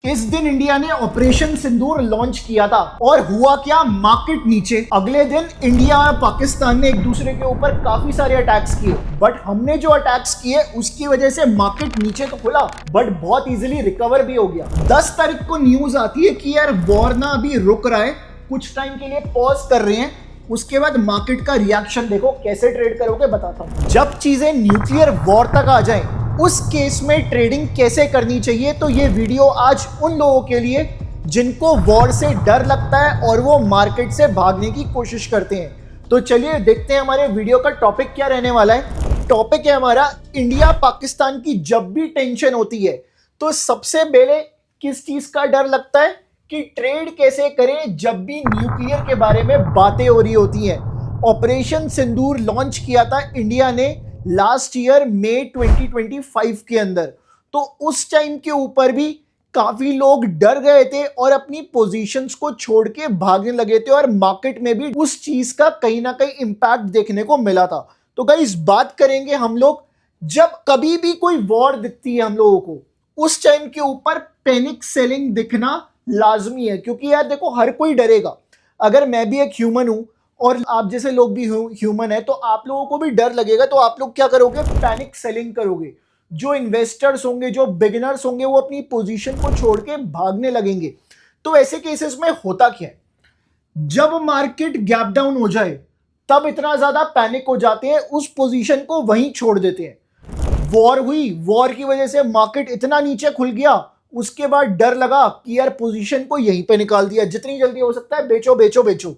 इस दिन इंडिया ने ऑपरेशन सिंदूर लॉन्च किया था और हुआ क्या, मार्केट नीचे। अगले दिन इंडिया और पाकिस्तान ने एक दूसरे के ऊपर काफी सारे अटैक्स किए, बट हमने जो अटैक्स किए उसकी वजह से मार्केट नीचे तो खुला बट बहुत इजीली रिकवर भी हो गया। 10 तारीख को न्यूज आती है कि यार वॉर ना अभी रुक रहा है, कुछ टाइम के लिए पॉज कर रहे हैं। उसके बाद मार्केट का रिएक्शन देखो, कैसे ट्रेड करोगे बताता हूं। जब चीजें न्यूक्लियर वॉर तक आ जाएं, उस केस में ट्रेडिंग कैसे करनी चाहिए, तो ये वीडियो आज उन लोगों के लिए जिनको वॉर से डर लगता है और वो मार्केट से भागने की कोशिश करते हैं। तो चलिए देखते हैं हमारे वीडियो का टॉपिक क्या रहने वाला है। टॉपिक है हमारा, इंडिया पाकिस्तान की जब भी टेंशन होती है तो सबसे पहले किस चीज का डर लगता है कि ट्रेड कैसे करें जब भी न्यूक्लियर के बारे में बातें हो रही होती हैं। ऑपरेशन सिंदूर लॉन्च किया था इंडिया ने लास्ट ईयर मई 2025 के अंदर, तो उस टाइम के ऊपर भी काफी लोग डर गए थे और अपनी पोजीशंस को छोड़ के भागने लगे थे और मार्केट में भी उस चीज का कहीं ना कहीं इंपैक्ट देखने को मिला था। तो गाइस बात करेंगे हम लोग, जब कभी भी कोई वॉर दिखती है हम लोगों को, उस टाइम के ऊपर पैनिक सेलिंग दिखना लाजमी है, क्योंकि यार देखो हर कोई डरेगा। अगर मैं भी एक ह्यूमन हूं और आप जैसे लोग भी ह्यूमन है, तो आप लोगों को भी डर लगेगा, तो आप लोग क्या करोगे, पैनिक सेलिंग करोगे। जो इन्वेस्टर्स होंगे, जो बिगिनर्स होंगे, वो अपनी पोजीशन को छोड़ के भागने लगेंगे। तो ऐसे केसेस में होता क्या है, जब मार्केट गैप डाउन हो जाए तब इतना ज्यादा पैनिक हो जाते हैं, उस पोजीशन को वहीं छोड़ देते हैं। वॉर हुई, वॉर की वजह से मार्केट इतना नीचे खुल गया, उसके बाद डर लगा कि यार पोजीशन को यहीं पे निकाल दिया, जितनी जल्दी हो सकता है बेचो बेचो बेचो।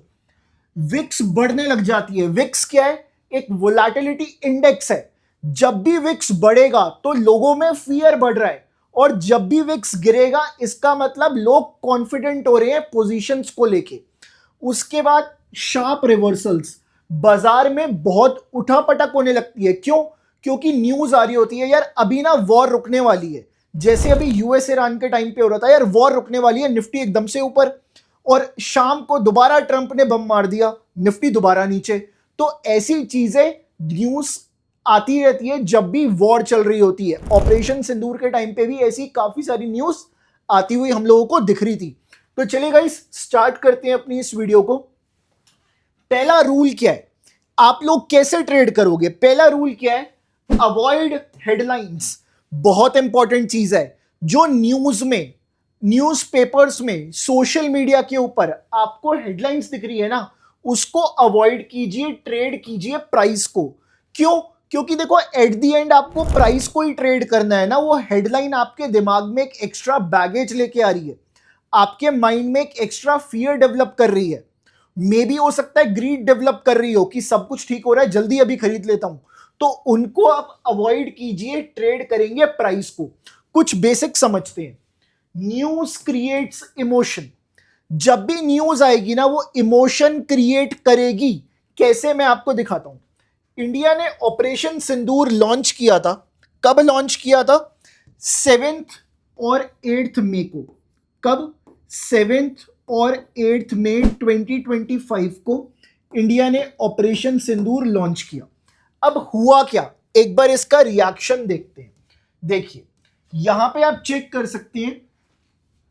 विक्स बढ़ने लग जाती है। विक्स क्या है, एक वोलेटिलिटी इंडेक्स है। जब भी विक्स बढ़ेगा तो लोगों में फियर बढ़ रहा है, और जब भी विक्स गिरेगा इसका मतलब लोग कॉन्फिडेंट हो रहे हैं पोजीशंस को लेके। उसके बाद शार्प रिवर्सल्स, बाजार में बहुत उठापटक होने लगती है। क्यों? क्योंकि न्यूज आ रही होती है यार अभी ना वॉर रुकने वाली है। जैसे अभी यूएस ईरान के टाइम पे हो रहा था, यार वॉर रुकने वाली है, निफ्टी एकदम से ऊपर, और शाम को दोबारा ट्रंप ने बम मार दिया, निफ्टी दोबारा नीचे। तो ऐसी चीजें न्यूज आती रहती है जब भी वॉर चल रही होती है। ऑपरेशन सिंदूर के टाइम पे भी ऐसी काफी सारी न्यूज आती हुई हम लोगों को दिख रही थी। तो चलिए गाइस स्टार्ट करते हैं अपनी इस वीडियो को। पहला रूल क्या है, आप लोग कैसे ट्रेड करोगे? पहला रूल क्या है, अवॉइड हेडलाइंस। बहुत इंपॉर्टेंट चीज है। जो न्यूज में, न्यूज़पेपर्स में, सोशल मीडिया के ऊपर आपको हेडलाइंस दिख रही है ना, उसको अवॉइड कीजिए, ट्रेड कीजिए प्राइस को। क्यों? क्योंकि देखो एट द एंड आपको प्राइस को ही ट्रेड करना है ना। वो हेडलाइन आपके दिमाग में एक एक्स्ट्रा बैगेज लेके आ रही है, आपके माइंड में एक एक्स्ट्रा फियर डेवलप कर रही है। मे भी हो सकता है ग्रीड डेवलप कर रही हो कि सब कुछ ठीक हो रहा है, जल्दी अभी खरीद लेता हूं। तो उनको आप अवॉइड कीजिए, ट्रेड करेंगे प्राइस को। कुछ बेसिक समझते हैं। News creates emotion. जब भी न्यूज आएगी ना, वो इमोशन क्रिएट करेगी। कैसे, मैं आपको दिखाता हूं। इंडिया ने ऑपरेशन सिंदूर लॉन्च किया था। कब लॉन्च किया था? 7 और 8 मई को। कब? 7 और 8 मई 2025 को इंडिया ने ऑपरेशन सिंदूर लॉन्च किया। अब हुआ क्या, एक बार इसका रिएक्शन देखते हैं। देखिए यहां पे आप चेक कर सकते हैं,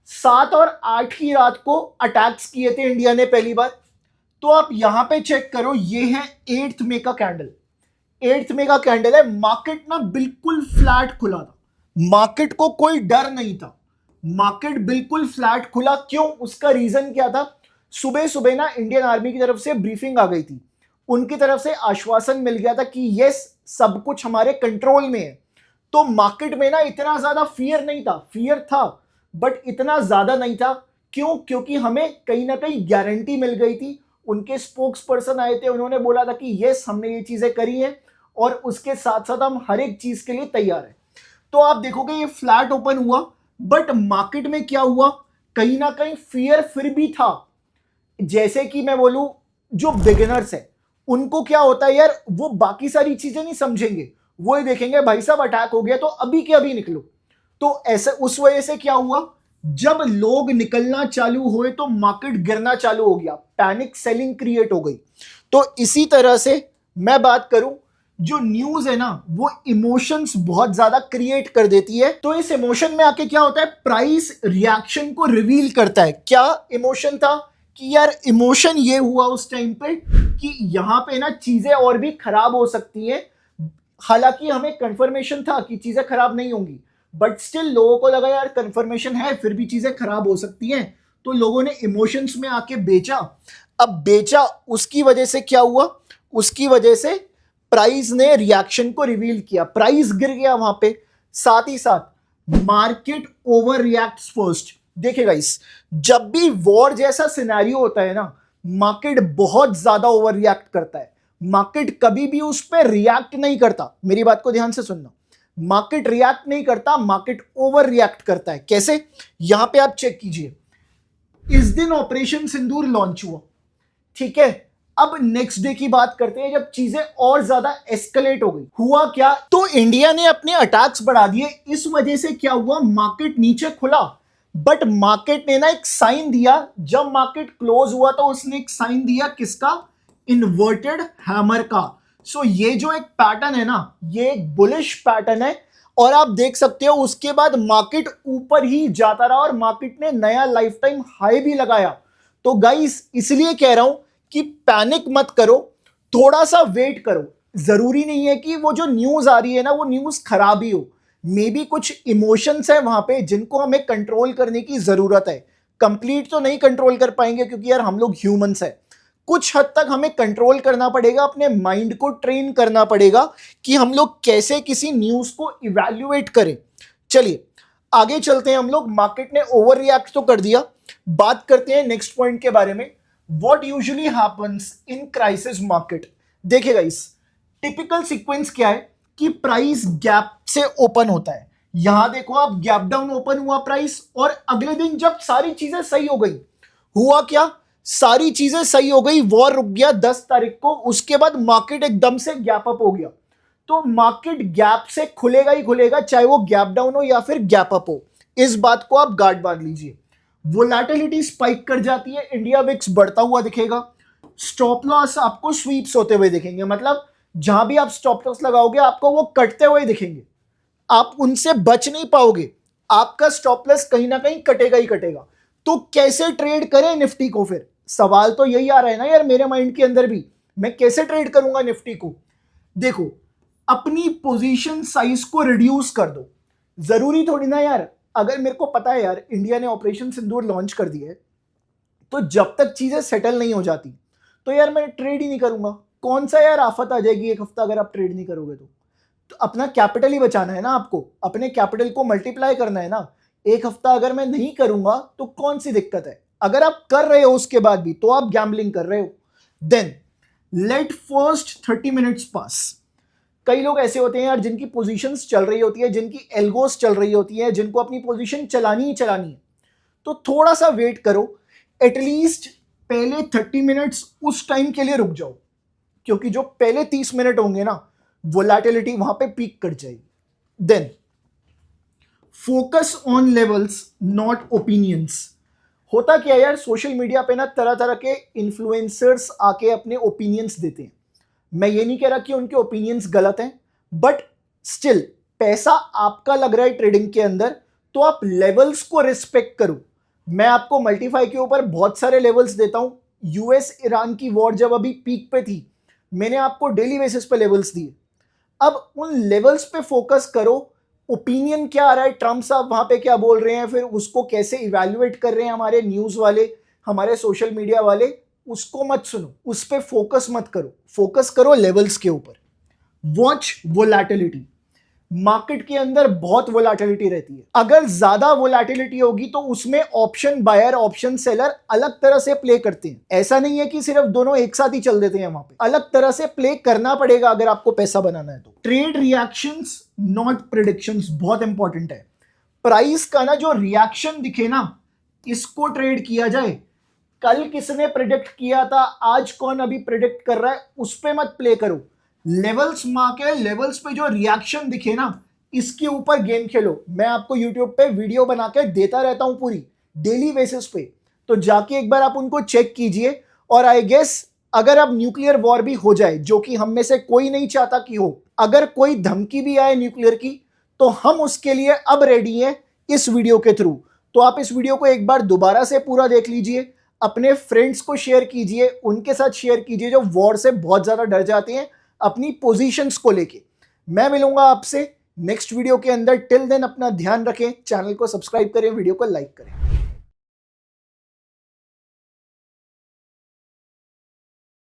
7 और 8 की रात को अटैक्स किए थे इंडिया ने पहली बार। तो आप यहां पे चेक करो, ये है 8 मई का कैंडल। 8 मई का कैंडल है। मार्केट ना बिल्कुल फ्लैट खुला था, मार्केट को कोई डर नहीं था, मार्केट बिल्कुल फ्लैट खुला। क्यों? उसका रीजन क्या था? सुबह सुबह ना इंडियन आर्मी की तरफ से ब्रीफिंग आ गई थी, उनकी तरफ से आश्वासन मिल गया था कि यस सब कुछ हमारे कंट्रोल में है। तो मार्केट में ना इतना ज्यादा फियर नहीं था, फियर था बट इतना ज्यादा नहीं था। क्यों? क्योंकि हमें कहीं ना कहीं गारंटी मिल गई थी। उनके स्पोक्स पर्सन आए थे, उन्होंने बोला था कि यस हमने ये चीजें करी हैं और उसके साथ साथ हम हर एक चीज के लिए तैयार हैं। तो आप देखोगे ये फ्लैट ओपन हुआ, बट मार्केट में क्या हुआ, कहीं ना कहीं फियर फिर भी था। जैसे कि मैं बोलूं, जो बिगिनर्स है उनको क्या होता है यार, वो बाकी सारी चीजें नहीं समझेंगे, वो ही देखेंगे भाई साहब अटैक हो गया तो अभी के अभी निकलो। तो ऐसे उस वजह से क्या हुआ, जब लोग निकलना चालू हुए तो मार्केट गिरना चालू हो गया, पैनिक सेलिंग क्रिएट हो गई। तो इसी तरह से मैं बात करूं, जो न्यूज है ना वो इमोशंस बहुत ज्यादा क्रिएट कर देती है। तो इस इमोशन में आके क्या होता है, प्राइस रिएक्शन को रिवील करता है। क्या इमोशन था कि यार इमोशन ये हुआ उस टाइम पे कि यहां पे ना चीजें और भी खराब हो सकती हैं। हालांकि हमें कंफर्मेशन था कि चीजें खराब नहीं होंगी, बट स्टिल लोगों को लगा यार कंफर्मेशन है फिर भी चीजें खराब हो सकती हैं, तो लोगों ने इमोशंस में आके बेचा। अब बेचा उसकी वजह से क्या हुआ, उसकी वजह से प्राइस ने रिएक्शन को रिवील किया, प्राइस गिर गया वहां पे। साथ ही साथ मार्केट ओवर रिएक्ट्स फर्स्ट। देखिए गाइस, जब भी वॉर जैसा सिनेरियो होता है ना, मार्केट बहुत ज्यादा ओवर रिएक्ट करता है। मार्केट कभी भी उस पर रिएक्ट नहीं करता, मेरी बात को ध्यान से सुनना। मार्केट रिएक्ट नहीं करता, मार्केट ओवर रिएक्ट करता है। कैसे, यहां पे आप चेक कीजिए। इस दिन ऑपरेशन सिंदूर लॉन्च हुआ, ठीक है। अब नेक्स्ट डे की बात करते हैं, जब चीजें और ज्यादा एस्केलेट हो गई। हुआ क्या, तो इंडिया ने अपने अटैक्स बढ़ा दिए। इस वजह से क्या हुआ, मार्केट नीचे खुला, बट मार्केट ने ना एक साइन दिया। जब मार्केट क्लोज हुआ तो उसने एक साइन दिया, किसका, इन्वर्टेड हैमर का। सो ये जो एक पैटर्न है ना, ये एक बुलिश पैटर्न है। और आप देख सकते हो उसके बाद मार्केट ऊपर ही जाता रहा और मार्केट ने नया लाइफ टाइम हाई भी लगाया। तो गाइस इसलिए कह रहा हूं कि पैनिक मत करो, थोड़ा सा वेट करो। जरूरी नहीं है कि वो जो न्यूज आ रही है ना वो न्यूज खराब ही हो। मे बी कुछ इमोशंस है वहां पे जिनको हमें कंट्रोल करने की जरूरत है। कंप्लीट तो नहीं कंट्रोल कर पाएंगे क्योंकि यार हम लोग ह्यूमंस है। कुछ हद तक हमें कंट्रोल करना पड़ेगा, अपने माइंड को ट्रेन करना पड़ेगा कि हम लोग कैसे किसी न्यूज को इवैल्यूएट करें। चलिए आगे चलते हैं हम लोग। मार्केट ने ओवर रिएक्ट तो कर दिया, बात करते हैं नेक्स्ट पॉइंट के बारे में। What usually happens in crisis market. देखिए गाइस, टिपिकल सीक्वेंस क्या है कि प्राइस गैप से ओपन होता है। यहां देखो आप, गैप डाउन ओपन हुआ प्राइस, और अगले दिन जब सारी चीजें सही हो गई, हुआ क्या, सारी चीजें सही हो गई, वॉर रुक गया 10 तारीख को। उसके बाद मार्केट एकदम से गैप अप हो गया। तो मार्केट गैप से खुलेगा ही खुलेगा, चाहे वो गैप डाउन हो या फिर गैप अप हो। इस बात को आप गार्ड बांध लीजिए। वोलेटिलिटी स्पाइक कर जाती है, इंडिया विक्स बढ़ता हुआ दिखेगा। स्टॉप लॉस आपको स्वीप्स होते हुए दिखेंगे, मतलब जहां भी आप स्टॉप लॉस लगाओगे आपको वो कटते हुए दिखेंगे, आप उनसे बच नहीं पाओगे। आपका स्टॉप लॉस कहीं ना कहीं कटेगा ही कटेगा। तो कैसे ट्रेड करें निफ्टी को, फिर सवाल तो यही आ रहा है ना यार मेरे माइंड के अंदर भी, मैं कैसे ट्रेड करूंगा निफ्टी को। देखो, अपनी पोजीशन साइज को रिड्यूस कर दो। जरूरी थोड़ी ना यार, अगर मेरे को पता है यार इंडिया ने ऑपरेशन सिंदूर लॉन्च कर दिया है, तो जब तक चीजें सेटल नहीं हो जाती तो यार मैं ट्रेड ही नहीं करूंगा। कौन सा यार आफत आ जाएगी एक हफ्ता अगर आप ट्रेड नहीं करोगे तो अपना कैपिटल ही बचाना है ना, आपको अपने कैपिटल को मल्टीप्लाई करना है ना। एक हफ्ता अगर मैं नहीं करूंगा तो कौन सी दिक्कत है, अगर आप कर रहे हो उसके बाद भी तो आप गैम्बलिंग कर रहे हो। देन लेट फर्स्ट 30 मिनट्स पास। कई लोग ऐसे होते हैं यार जिनकी पोजीशंस चल रही होती है, जिनकी एल्गोस चल रही होती है, जिनको अपनी पोजीशन चलानी ही चलानी है। तो थोड़ा सा वेट करो, एटलीस्ट पहले 30 मिनट्स उस टाइम के लिए रुक जाओ, क्योंकि जो पहले 30 मिनट होंगे ना वोलेटिलिटी वहां पे पीक कर जाएगी। Then focus on levels not opinions. होता क्या है यार, सोशल मीडिया पे ना तरह तरह के इन्फ्लुएंसर्स आके अपने ओपिनियंस देते हैं। मैं ये नहीं कह रहा कि उनके ओपिनियंस गलत हैं, बट स्टिल पैसा आपका लग रहा है ट्रेडिंग के अंदर, तो आप लेवल्स को रिस्पेक्ट करो। मैं आपको मल्टीफाई के ऊपर बहुत सारे लेवल्स देता हूं। यूएस ईरान की वॉर जब अभी पीक पे थी, मैंने आपको डेली बेसिस पे लेवल्स दिए। अब उन लेवल्स पे फोकस करो। ओपिनियन क्या आ रहा है, ट्रम्प साहब वहां पे क्या बोल रहे हैं, फिर उसको कैसे इवैल्यूएट कर रहे हैं हमारे न्यूज वाले, हमारे सोशल मीडिया वाले, उसको मत सुनो, उस पे फोकस मत करो, फोकस करो लेवल्स के ऊपर। Watch volatility. मार्केट के अंदर बहुत वोलेटिलिटी रहती है। अगर ज्यादा वोलेटिलिटी होगी तो उसमें ऑप्शन बायर ऑप्शन सेलर अलग तरह से प्ले करते हैं। ऐसा नहीं है कि सिर्फ दोनों एक साथ ही चल देते हैं, वहां पे अलग तरह से प्ले करना पड़ेगा अगर आपको पैसा बनाना है तो। ट्रेड रिएक्शंस नॉट प्रेडिक्शंस बहुत इंपॉर्टेंट है। प्राइस का ना जो रिएक्शन दिखे ना, इसको ट्रेड किया जाए। कल किसने प्रेडिक्ट किया था, आज कौन अभी प्रेडिक्ट कर रहा है, उस पे मत प्ले करो। लेवल्स मार्क है, लेवल्स पे जो रिएक्शन दिखे ना इसके ऊपर गेम खेलो। मैं आपको यूट्यूब पे वीडियो बना के देता रहता हूं पूरी डेली बेसिस पे, तो जाके एक बार आप उनको चेक कीजिए और आई गेस अगर अब न्यूक्लियर वॉर भी हो जाए, जो कि हम में से कोई नहीं चाहता कि हो, अगर कोई धमकी भी आए न्यूक्लियर की, तो हम उसके लिए अब रेडी हैं इस वीडियो के थ्रू। तो आप इस वीडियो को एक बार दोबारा से पूरा देख लीजिए, अपने फ्रेंड्स को शेयर कीजिए, उनके साथ शेयर कीजिए जो वॉर से बहुत ज्यादा डर जाते हैं अपनी पोजीशंस को लेके। मैं मिलूंगा आपसे नेक्स्ट वीडियो के अंदर। टिल देन अपना ध्यान रखें, चैनल को सब्सक्राइब करें, वीडियो को लाइक करें।